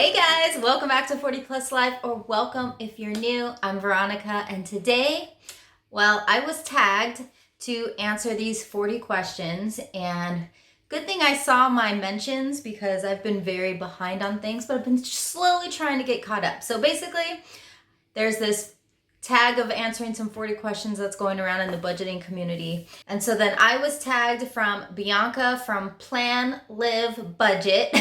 Hey guys, welcome back to 40 Plus Life, or welcome if you're new. I'm Veronica, and today, well, I was tagged to answer these 40 questions, and good thing I saw my mentions because I've been very behind on things, but I've been slowly trying to get caught up. So basically, there's this tag of answering some 40 questions that's going around in the budgeting community. And so then I was tagged from Bianca from Plan Live Budget.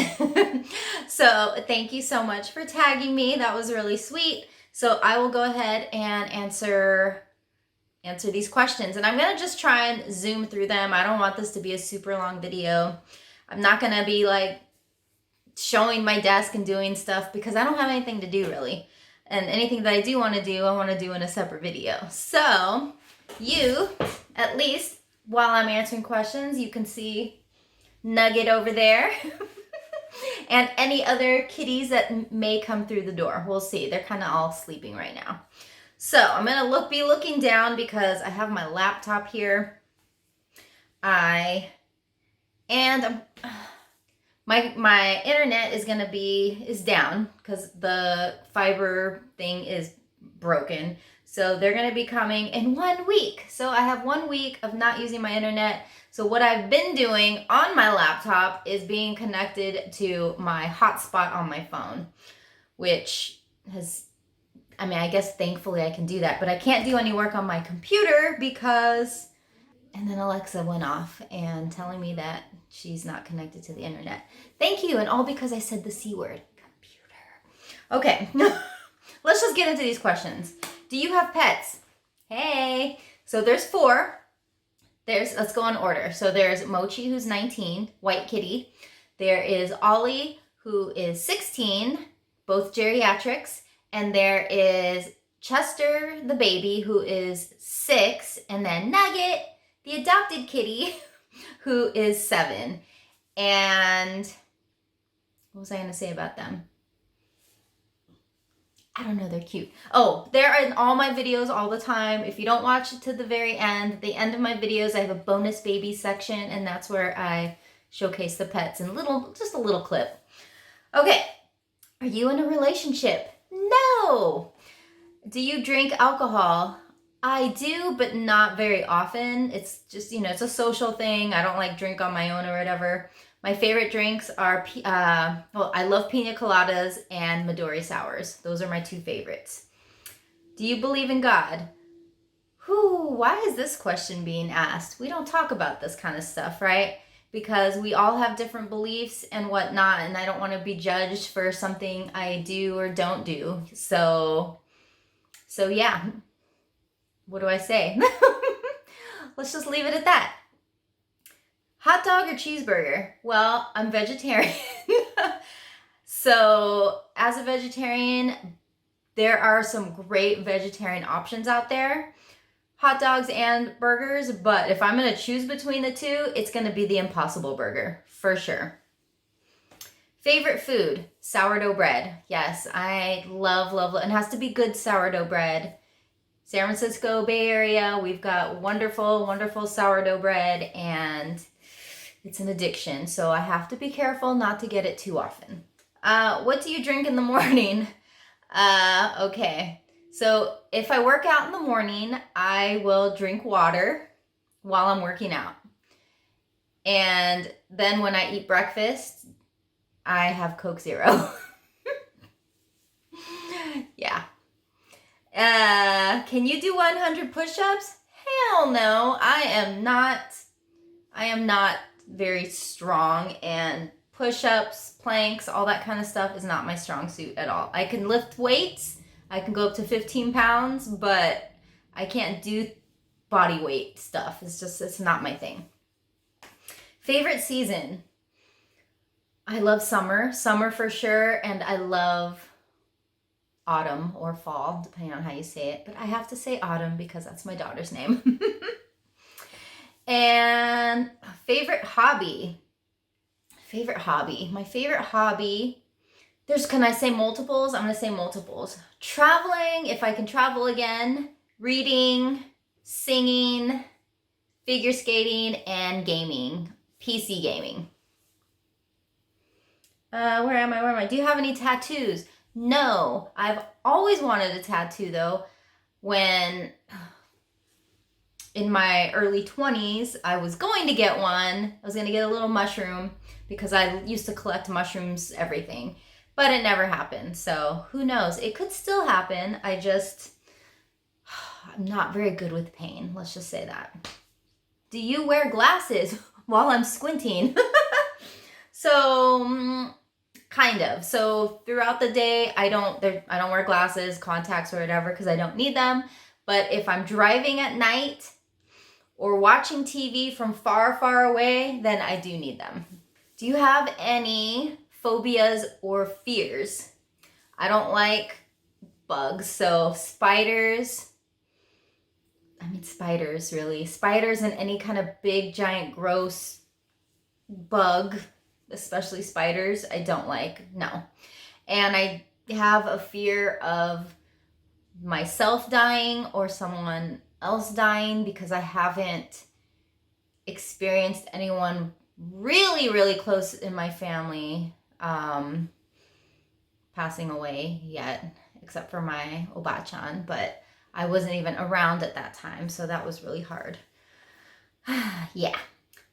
So thank you so much for tagging me. That was really sweet. So I will go ahead and answer these questions. And I'm going to just try and zoom through them. I don't want this to be a super long video. I'm not going to be like showing my desk and doing stuff because I don't have anything to do really. And anything that I do want to do, I want to do in a separate video. So you, at least while I'm answering questions, you can see Nugget over there and any other kitties that may come through the door. We'll see. They're kind of all sleeping right now. So I'm going to be looking down because I have my laptop here. My internet is down because the fiber thing is broken. So they're going to be coming in 1 week. So I have 1 week of not using my internet. So what I've been doing on my laptop is being connected to my hotspot on my phone, which I guess thankfully I can do that, but I can't do any work on my computer because, and then Alexa went off and telling me that she's not connected to the internet. Thank you, and all because I said the C word, computer. Okay, let's just get into these questions. Do you have pets? Hey, so there's 4. Let's go in order. So there's Mochi, who's 19, white kitty. There is Ollie, who is 16, both geriatrics. And there is Chester, the baby, who is 6, and then Nugget, the adopted kitty, who is 7. And what was I going to say about them? I don't know, they're cute. Oh, they're in all my videos all the time. If you don't watch it to the very end, at the end of my videos, I have a bonus baby section, and that's where I showcase the pets in just a little clip. Okay, are you in a relationship? No. Do you drink alcohol? I do, but not very often. It's just, it's a social thing. I don't like drink on my own or whatever. My favorite drinks are, I love pina coladas and Midori sours. Those are my 2 favorites. Do you believe in God? Why is this question being asked? We don't talk about this kind of stuff, right? Because we all have different beliefs and whatnot, and I don't want to be judged for something I do or don't do. So yeah. What do I say? Let's just leave it at that. Hot dog or cheeseburger? Well, I'm vegetarian. So as a vegetarian, there are some great vegetarian options out there. Hot dogs and burgers, but if I'm going to choose between the 2, it's going to be the Impossible Burger, for sure. Favorite food? Sourdough bread. Yes, I love, and it has to be good sourdough bread. San Francisco Bay Area, we've got wonderful, wonderful sourdough bread, and it's an addiction, so I have to be careful not to get it too often. What do you drink in the morning? Okay. So if I work out in the morning, I will drink water while I'm working out. And then when I eat breakfast, I have Coke Zero. Yeah. Can you do 100 push-ups? Hell no. I am not very strong, and push-ups, planks, all that kind of stuff is not my strong suit at all. I can lift weights. I can go up to 15 pounds, but I can't do body weight stuff. It's not my thing. Favorite season? I love summer for sure, and I love autumn or fall, depending on how you say it. But I have to say autumn because that's my daughter's name. And favorite hobby? My favorite hobby, can I say multiples? I'm going to say multiples. Traveling, if I can travel again, reading, singing, figure skating, and gaming, PC gaming. Where am I? Where am I? Do you have any tattoos? No. I've always wanted a tattoo though. When in my early 20s, I was going to get one. I was going to get a little mushroom because I used to collect mushrooms, everything. But it never happened. So who knows? It could still happen. I'm not very good with pain. Let's just say that. Do you wear glasses while I'm squinting? So, kind of. So throughout the day, I don't wear glasses, contacts, or whatever because I don't need them. But if I'm driving at night or watching TV from far, far away, then I do need them. Do you have any phobias or fears? I don't like bugs, so spiders really. Spiders and any kind of big, giant, gross bug, especially spiders, I don't like. No. And I have a fear of myself dying or someone else dying because I haven't experienced anyone really, really close in my family passing away yet, except for my Obachan, but I wasn't even around at that time, so that was really hard. Yeah.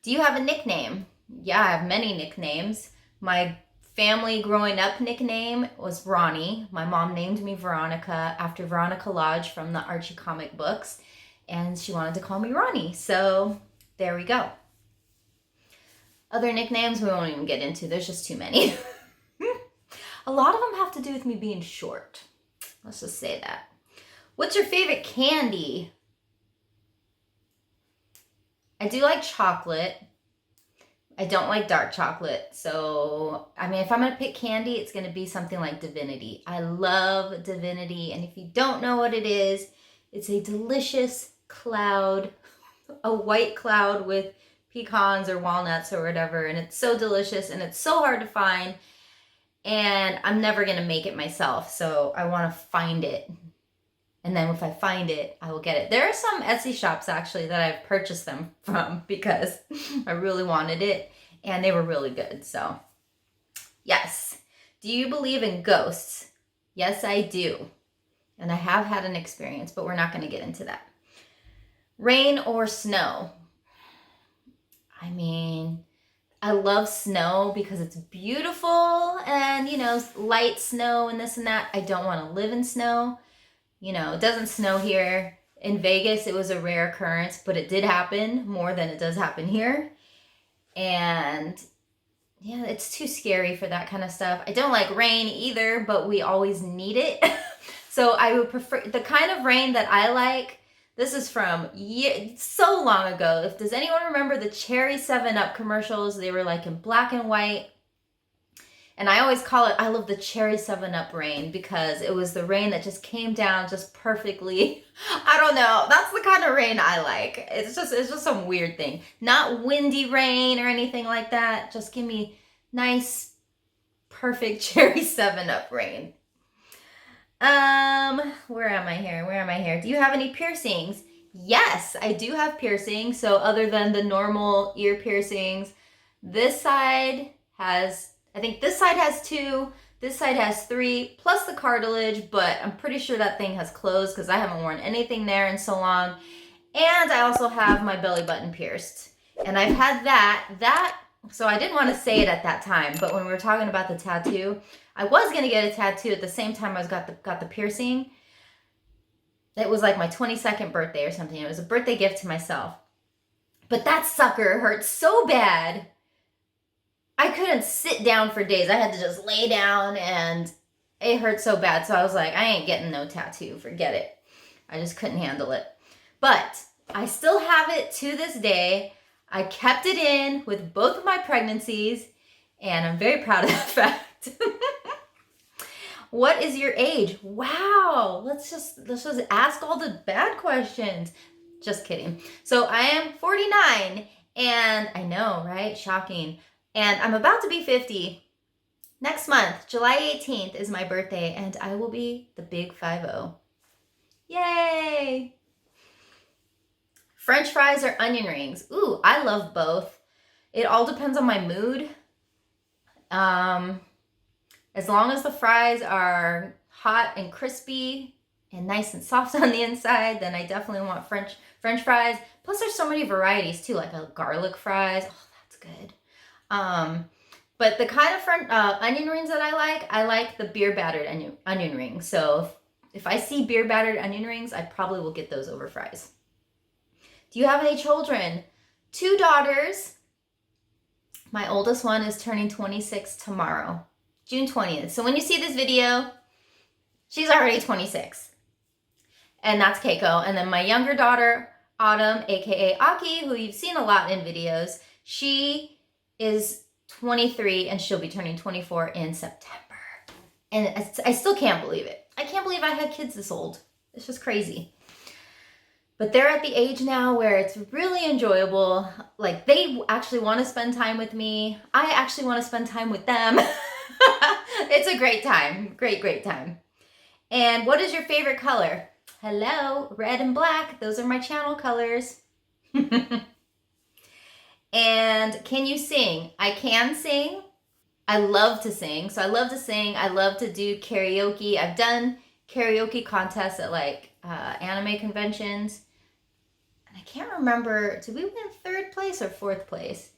Do you have a nickname? Yeah, I have many nicknames. My family growing up nickname was Ronnie. My mom named me Veronica after Veronica Lodge from the Archie comic books, and she wanted to call me Ronnie, so there we go. Other nicknames we won't even get into. There's just too many. A lot of them have to do with me being short. Let's just say that. What's your favorite candy? I do like chocolate. I don't like dark chocolate. So, I mean, if I'm going to pick candy, it's going to be something like Divinity. I love Divinity. And if you don't know what it is, it's a delicious cloud, a white cloud with pecans or walnuts or whatever. And it's so delicious and it's so hard to find. And I'm never going to make it myself. So I want to find it. And then if I find it, I will get it. There are some Etsy shops actually that I've purchased them from because I really wanted it and they were really good. So yes. Do you believe in ghosts? Yes, I do. And I have had an experience, but we're not going to get into that. Rain or snow? I mean, I love snow because it's beautiful and, light snow and this and that. I don't want to live in snow. It doesn't snow here. In Vegas, it was a rare occurrence, but it did happen more than it does happen here. And yeah, it's too scary for that kind of stuff. I don't like rain either, but we always need it. So I would prefer the kind of rain that I like. This is from so long ago. Does anyone remember the Cherry 7-Up commercials? They were like in black and white. And I always call it, I love the Cherry 7-Up rain because it was the rain that just came down just perfectly. I don't know. That's the kind of rain I like. It's just some weird thing. Not windy rain or anything like that. Just give me nice, perfect Cherry 7-Up rain. Where am I here? Do you have any piercings? Yes, I do have piercings. So other than the normal ear piercings, this side has, I think this side has 2, this side has 3, plus the cartilage, but I'm pretty sure that thing has closed because I haven't worn anything there in so long. And I also have my belly button pierced. And I've had that, so I didn't want to say it at that time, but when we were talking about the tattoo, I was going to get a tattoo at the same time I got the piercing. It was like my 22nd birthday or something. It was a birthday gift to myself. But that sucker hurt so bad. I couldn't sit down for days. I had to just lay down and it hurt so bad. So I was like, I ain't getting no tattoo. Forget it. I just couldn't handle it. But I still have it to this day. I kept it in with both of my pregnancies and I'm very proud of that fact. What is your age? Wow. Let's just ask all the bad questions. Just kidding. So I am 49 and I know, right? Shocking. And I'm about to be 50. Next month, July 18th is my birthday and I will be the big 50. Yay! French fries or onion rings? Ooh, I love both. It all depends on my mood. As long as the fries are hot and crispy and nice and soft on the inside, then I definitely want French fries. Plus, there's so many varieties too, like a garlic fries. Oh, that's good. But the kind of onion rings that I like the beer battered onion rings. So if I see beer battered onion rings, I probably will get those over fries. Do you have any children? 2 daughters. My oldest one is turning 26 tomorrow, June 20th. So when you see this video, she's already 26. And that's Keiko. And then my younger daughter, Autumn, aka Aki, who you've seen a lot in videos, she is 23 and she'll be turning 24 in September. And I still can't believe it. I can't believe I had kids this old. It's just crazy. But they're at the age now where it's really enjoyable. Like, they actually want to spend time with me. I actually want to spend time with them. It's a great time. Great time. And what is your favorite color? Hello, red and black. Those are my channel colors. And can you sing? I can sing. I love to sing. So I love to sing. I love to do karaoke. I've done karaoke contests at like anime conventions. And I can't remember, did we win 3rd place or 4th place?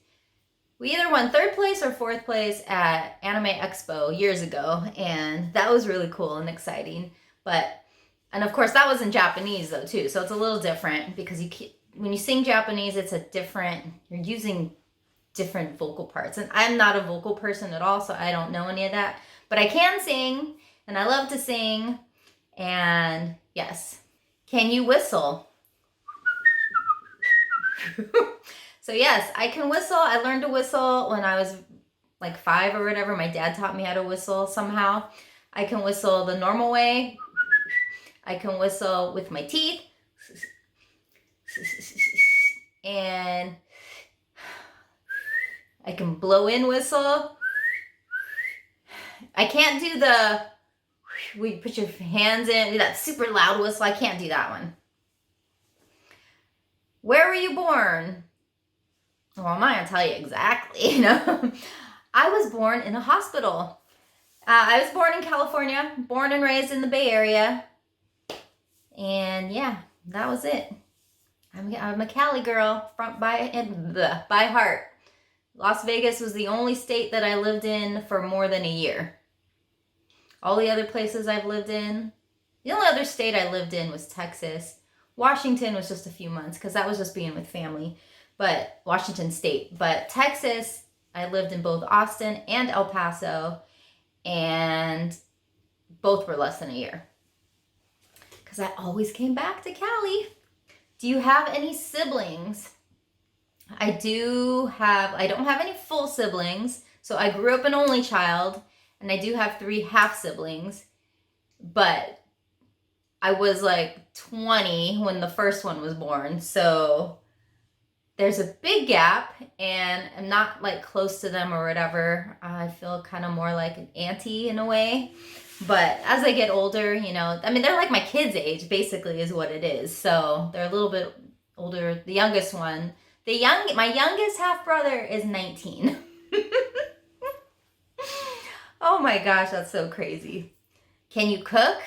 We either won 3rd place or 4th place at Anime Expo years ago. And that was really cool and exciting. And of course that was in Japanese though too. So it's a little different because when you sing Japanese, you're using different vocal parts. And I'm not a vocal person at all, so I don't know any of that. But I can sing, and I love to sing. And yes. Can you whistle? So yes, I can whistle. I learned to whistle when I was like 5 or whatever. My dad taught me how to whistle somehow. I can whistle the normal way. I can whistle with my teeth. And I can blow in whistle. I can't do we put your hands in, that super loud whistle. I can't do that one. Where were you born? Well, I'm not gonna tell you exactly, I was born in a hospital. I was born in California, born and raised in the Bay Area. And yeah, that was it. I'm a Cali girl by heart. Las Vegas was the only state that I lived in for more than a year. All the other places I've lived in, the only other state I lived in was Texas. Washington was just a few months because that was just being with family, but Washington State. But Texas, I lived in both Austin and El Paso, and both were less than a year because I always came back to Cali. Do you have any siblings? I don't have any full siblings. So I grew up an only child, and I do have 3 half siblings, but I was like 20 when the first one was born. So there's a big gap, and I'm not like close to them or whatever. I feel kind of more like an auntie in a way. But as I get older, they're like my kids' age, basically, is what it is. So they're a little bit older. The youngest one, my youngest half brother is 19. Oh my gosh, that's so crazy. Can you cook?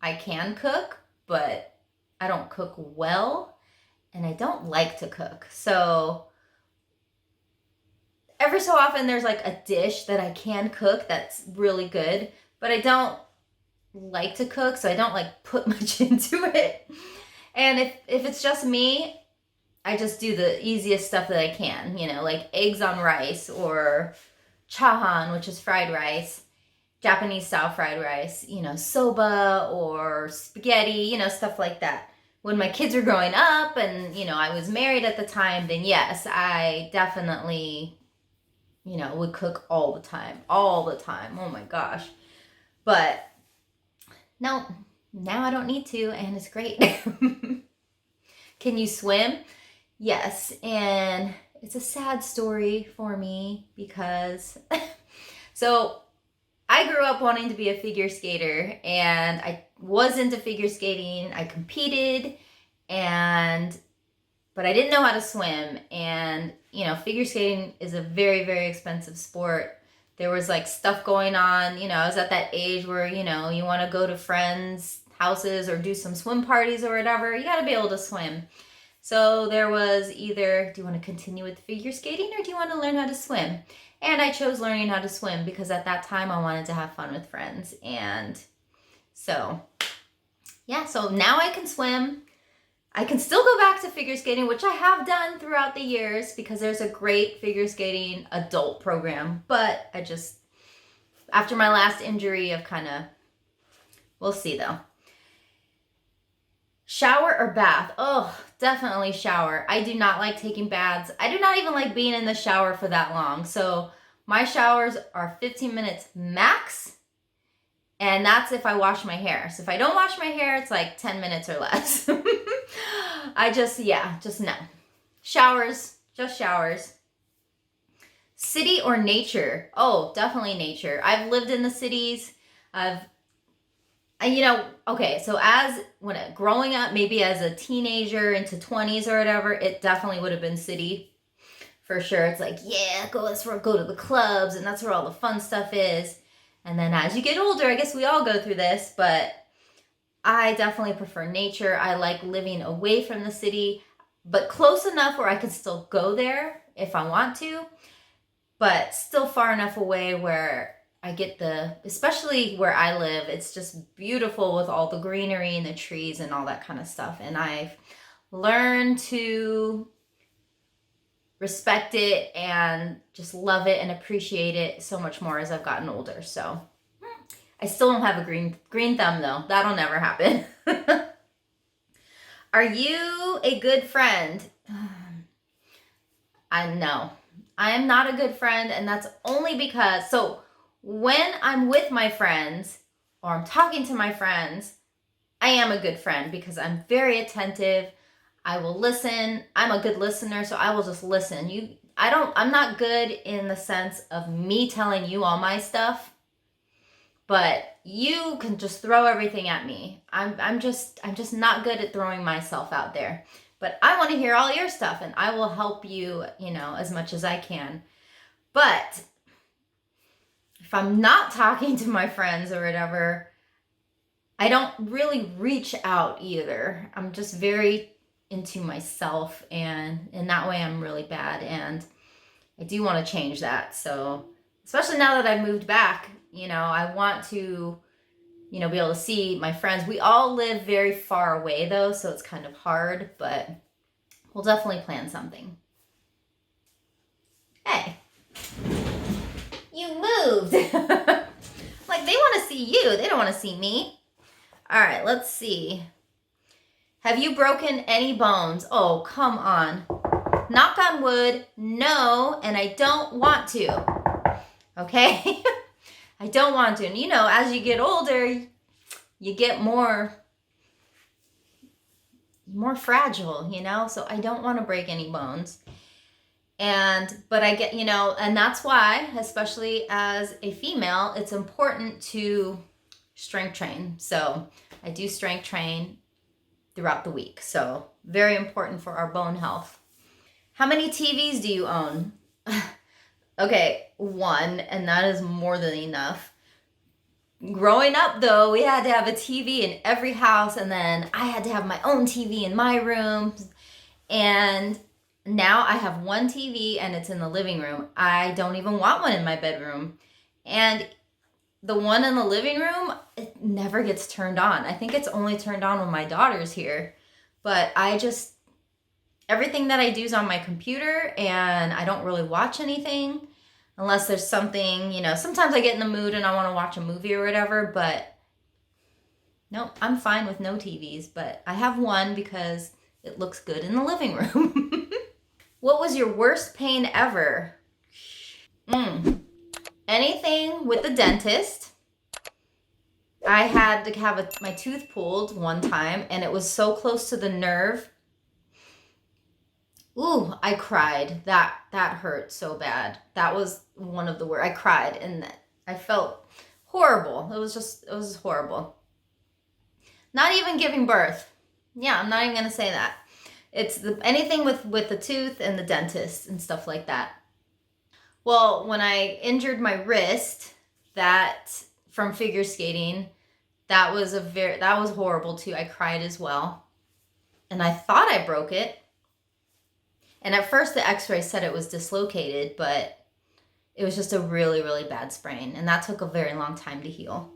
I can cook, but I don't cook well, and I don't like to cook. So every so often there's like a dish that I can cook that's really good, but I don't like to cook, so I don't like put much into it. And if it's just me, I just do the easiest stuff that I can, like eggs on rice or chahan, which is fried rice, Japanese style fried rice, soba or spaghetti, stuff like that. When my kids were growing up and, I was married at the time, then yes, I definitely, would cook all the time. Oh my gosh. But no, now I don't need to, and it's great. Can you swim? Yes, and it's a sad story for me because so I grew up wanting to be a figure skater, and I was into figure skating. I competed, but I didn't know how to swim. And, figure skating is a very, very expensive sport. there was like stuff going on. I was at that age where, you want to go to friends' houses or do some swim parties or whatever. You got to be able to swim. So there was either, do you want to continue with figure skating or do you want to learn how to swim? And I chose learning how to swim because at that time I wanted to have fun with friends. And so, yeah, so now I can swim. I can still go back to figure skating, which I have done throughout the years because there's a great figure skating adult program. But I just, after my last injury, I've kind of, we'll see though. Shower or bath? Oh, definitely shower. I do not like taking baths. I do not even like being in the shower for that long. So my showers are 15 minutes max. And that's if I wash my hair. So if I don't wash my hair, it's like 10 minutes or less. just no. Showers, just showers. City or nature? Oh, definitely nature. I've lived in the cities. Okay, so growing up, maybe as a teenager into 20s or whatever, it definitely would have been city for sure. It's like, yeah, let's go to the clubs, and that's where all the fun stuff is. And then as you get older, I guess we all go through this, but I definitely prefer nature. I like living away from the city, but close enough where I can still go there if I want to, but still far enough away where I get especially where I live, it's just beautiful with all the greenery and the trees and all that kind of stuff. And I've learned to respect it and just love it and appreciate it so much more as I've gotten older. So I still don't have a green thumb though. That'll never happen. Are you a good friend? No, I am not a good friend, and that's only because, when I'm with my friends or I'm talking to my friends, I am a good friend because I'm very attentive. I will listen. I'm a good listener, so I will just listen. I'm not good in the sense of me telling you all my stuff, but you can just throw everything at me. I'm just not good at throwing myself out there. But I want to hear all your stuff, and I will help you, as much as I can. But if I'm not talking to my friends or whatever, I don't really reach out either. I'm just very into myself, and in that way I'm really bad, and I do want to change that. So especially now that I've moved back, I want to, be able to see my friends. We all live very far away though, so it's kind of hard, but we'll definitely plan something. Hey, you moved. Like, they want to see you. They don't want to see me. All right, let's see. Have you broken any bones? Oh, come on. Knock on wood, no, and I don't want to. Okay? I don't want to. And as you get older, you get more fragile, so I don't want to break any bones. But I get, and that's why, especially as a female, it's important to strength train. So I do strength train throughout the week. So very important for our bone health. How many TVs do you own? Okay, one, and that is more than enough. Growing up though, we had to have a TV in every house, and then I had to have my own TV in my room. And now I have one TV and it's in the living room. I don't even want one in my bedroom. And the one in the living room, it never gets turned on. I think it's only turned on when my daughter's here. But everything that I do is on my computer, and I don't really watch anything unless there's something, sometimes I get in the mood and I want to watch a movie or whatever, but no, I'm fine with no TVs. But I have one because it looks good in the living room. What was your worst pain ever? Anything with the dentist. I had to have my tooth pulled one time, and it was so close to the nerve. Ooh, I cried. That hurt so bad. That was one of the worst. I cried, and I felt horrible. It was horrible. Not even giving birth. Yeah, I'm not even gonna say that. It's anything with the tooth and the dentist and stuff like that. Well, when I injured my wrist, that from figure skating, that was horrible too. I cried as well. And I thought I broke it. And at first the x-ray said it was dislocated, but it was just a really, really bad sprain. And that took a very long time to heal.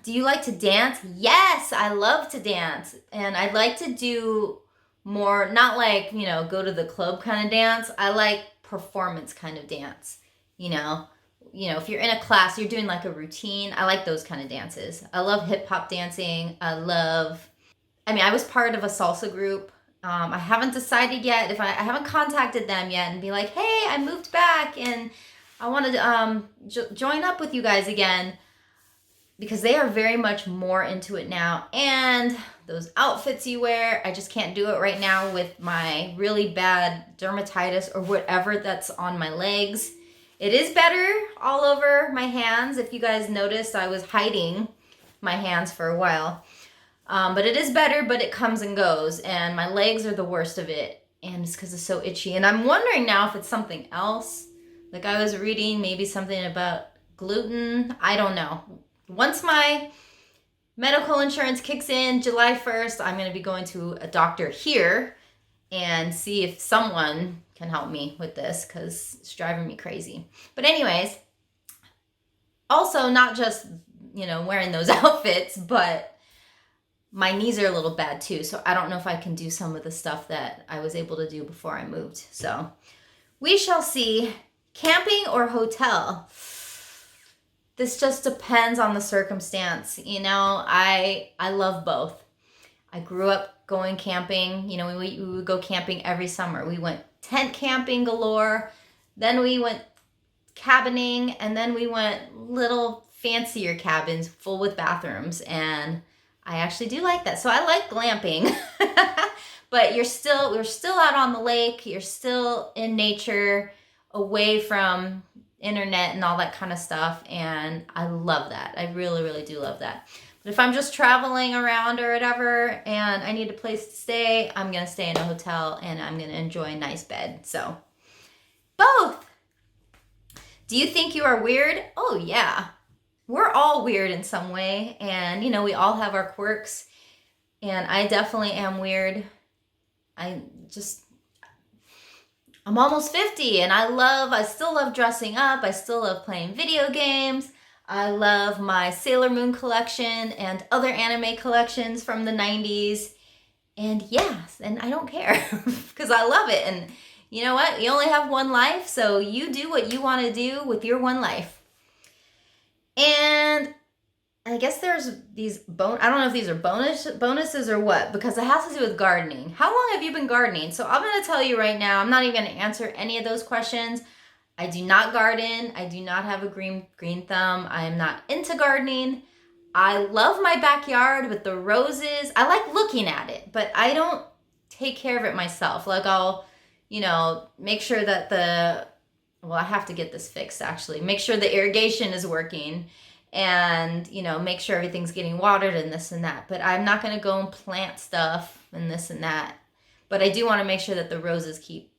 Do you like to dance? Yes, I love to dance. And I'd like to do more, not like, go to the club kind of dance. I like performance kind of dance. If you're in a class, you're doing like a routine. I like those kind of dances. I love hip hop dancing. I was part of a salsa group. I haven't decided yet I haven't contacted them yet and be like, hey, I moved back and I want to join up with you guys again, because they are very much more into it now. And those outfits you wear, I just can't do it right now with my really bad dermatitis or whatever that's on my legs. It is better all over my hands. If you guys noticed, I was hiding my hands for a while. But it is better, but it comes and goes. And my legs are the worst of it. And it's because it's so itchy. And I'm wondering now if it's something else. Like I was reading maybe something about gluten. I don't know. Once my medical insurance kicks in July 1st, I'm going to be going to a doctor here and see if someone can help me with this, because it's driving me crazy. But anyways, also not just, wearing those outfits, but my knees are a little bad too. So I don't know if I can do some of the stuff that I was able to do before I moved. So we shall see. Camping or hotel? This just depends on the circumstance. I love both. I grew up going camping. We would go camping every summer. We went tent camping galore. Then we went cabining, and then we went little fancier cabins full with bathrooms. And I actually do like that. So I like glamping. But we're still out on the lake. You're still in nature, away from internet and all that kind of stuff, and I love that. I really, really do love that. But if I'm just traveling around or whatever and I need a place to stay, I'm gonna stay in a hotel and I'm gonna enjoy a nice bed. So both. Do you think you are weird? Oh yeah, we're all weird in some way, and we all have our quirks, and I definitely am weird. I'm almost 50 and I still love dressing up. I still love playing video games. I love my Sailor Moon collection and other anime collections from the 90s. And yes, and I don't care because I love it. And you know what? You only have one life, so you do what you want to do with your one life. And I guess there's these I don't know if these are bonuses or what, because it has to do with gardening. How long have you been gardening? So I'm going to tell you right now, I'm not even going to answer any of those questions. I do not garden. I do not have a green thumb. I am not into gardening. I love my backyard with the roses. I like looking at it, but I don't take care of it myself. Like I'll, make sure that I have to get this fixed actually. Make sure the irrigation is working. And, make sure everything's getting watered and this and that. But I'm not going to go and plant stuff and this and that. But I do want to make sure that the roses keep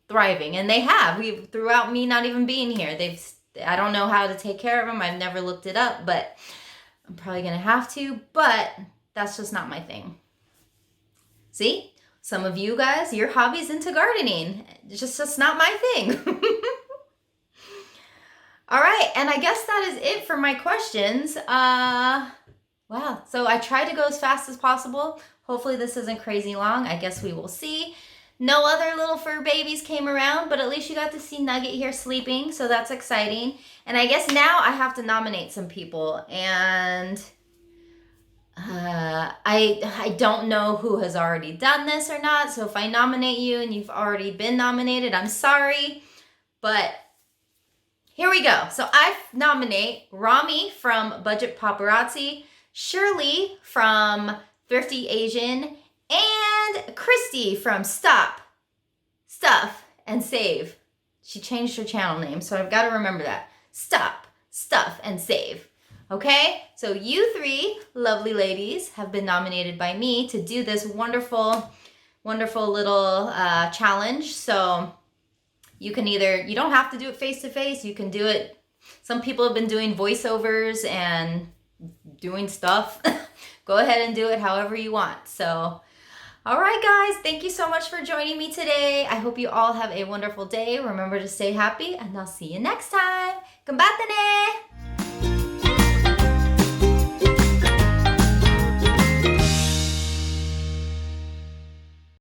thriving. And they have. Throughout me not even being here. I don't know how to take care of them. I've never looked it up. But I'm probably going to have to. But that's just not my thing. See? Some of you guys, your hobby's into gardening. It's just not my thing. All right, and I guess that is it for my questions. Wow, so I tried to go as fast as possible. Hopefully this isn't crazy long. I guess we will see. No other little fur babies came around, but at least you got to see Nugget here sleeping, so that's exciting. And I guess now I have to nominate some people, and I don't know who has already done this or not, so if I nominate you and you've already been nominated, I'm sorry, but here we go. So I nominate Rami from Budget Paparazzi, Shirley from Thrifty Asian, and Christy from Stop, Stuff, and Save. She changed her channel name, so I've got to remember that. Stop, Stuff, and Save. Okay? So you three lovely ladies have been nominated by me to do this wonderful, wonderful little challenge. So You can either, you don't have to do it face to face. You can do it. Some people have been doing voiceovers and doing stuff. Go ahead and do it however you want. So, all right, guys, thank you so much for joining me today. I hope you all have a wonderful day. Remember to stay happy, and I'll see you next time. Combatene!